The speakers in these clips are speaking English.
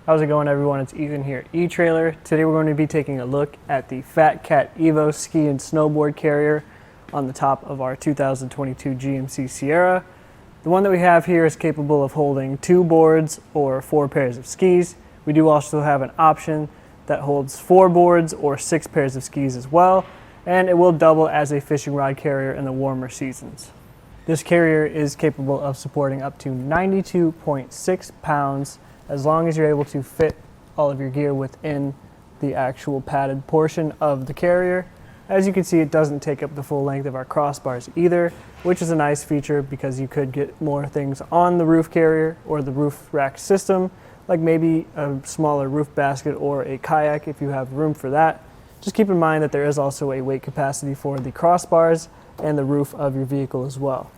How's it going, everyone? It's Ethan here at eTrailer. Today we're going to be taking a look at the FatCat EVO Ski and Snowboard Carrier on the top of our 2022 GMC Sierra. The one that we have here is capable of holding 2 boards or 4 pairs of skis. We do also have an option that holds 4 boards or 6 pairs of skis as well, and it will double as a fishing rod carrier in the warmer seasons. This carrier is capable of supporting up to 92.6 pounds as long as you're able to fit all of your gear within the actual padded portion of the carrier. As you can see, it doesn't take up the full length of our crossbars either, which is a nice feature because you could get more things on the roof carrier or the roof rack system, like maybe a smaller roof basket or a kayak if you have room for that. Just keep in mind that there is also a weight capacity for the crossbars and the roof of your vehicle as well.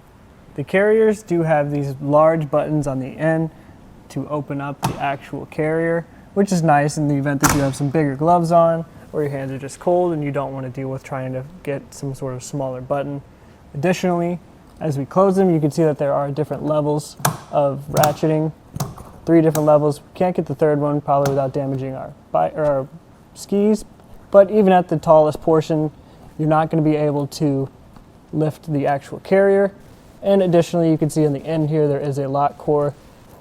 The carriers do have these large buttons on the end to open up the actual carrier, which is nice in the event that you have some bigger gloves on or your hands are just cold and you don't want to deal with trying to get some sort of smaller button. Additionally, as we close them, you can see that there are different levels of ratcheting, 3 different levels. We can't get the 3rd one probably without damaging our skis, but even at the tallest portion, you're not going to be able to lift the actual carrier. And additionally, you can see on the end here, there is a lock core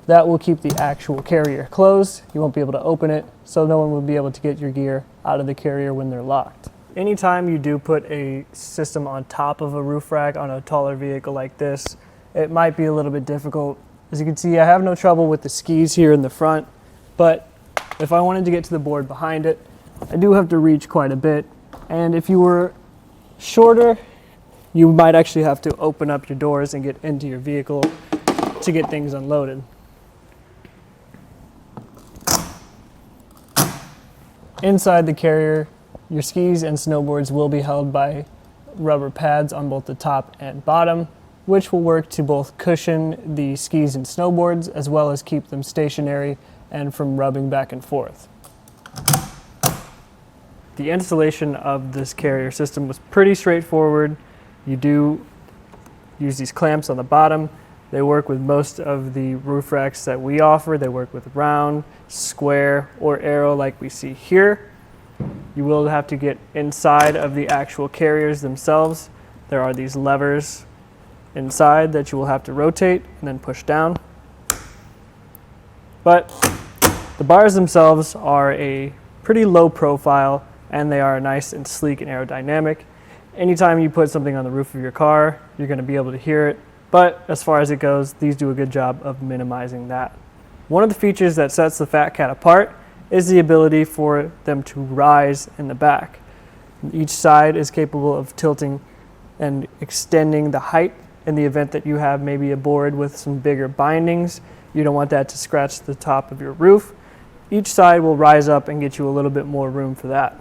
that will keep the actual carrier closed. You won't be able to open it, so no one will be able to get your gear out of the carrier when they're locked. Anytime you do put a system on top of a roof rack on a taller vehicle like this, it might be a little bit difficult. As you can see, I have no trouble with the skis here in the front, but if I wanted to get to the board behind it, I do have to reach quite a bit. And if you were shorter, you might actually have to open up your doors and get into your vehicle to get things unloaded. Inside the carrier, your skis and snowboards will be held by rubber pads on both the top and bottom, which will work to both cushion the skis and snowboards as well as keep them stationary and from rubbing back and forth. The installation of this carrier system was pretty straightforward. You do use these clamps on the bottom. They work with most of the roof racks that we offer. They work with round, square, or arrow like we see here. You will have to get inside of the actual carriers themselves. There are these levers inside that you will have to rotate and then push down. But the bars themselves are a pretty low profile and they are nice and sleek and aerodynamic. Anytime you put something on the roof of your car, you're going to be able to hear it. But as far as it goes, these do a good job of minimizing that. One of the features that sets the FatCat apart is the ability for them to rise in the back. Each side is capable of tilting and extending the height in the event that you have maybe a board with some bigger bindings. You don't want that to scratch the top of your roof. Each side will rise up and get you a little bit more room for that.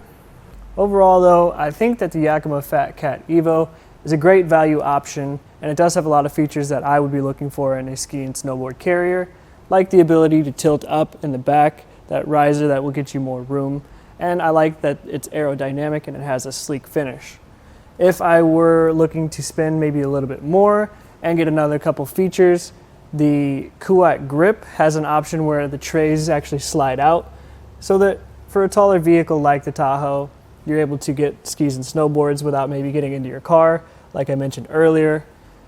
Overall though, I think that the Yakima FatCat EVO is a great value option, and it does have a lot of features that I would be looking for in a ski and snowboard carrier, like the ability to tilt up in the back, that riser that will get you more room, and I like that it's aerodynamic and it has a sleek finish. If I were looking to spend maybe a little bit more and get another couple features, the kayak grip has an option where the trays actually slide out, so that for a taller vehicle like the Tahoe, you're able to get skis and snowboards without maybe getting into your car, like I mentioned earlier.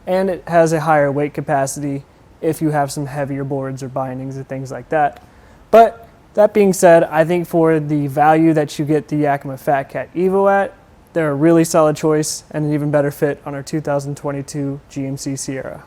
And it has a higher weight capacity if you have some heavier boards or bindings and things like that. But that being said, I think for the value that you get the Yakima FatCat EVO at, they're a really solid choice and an even better fit on our 2022 GMC Sierra.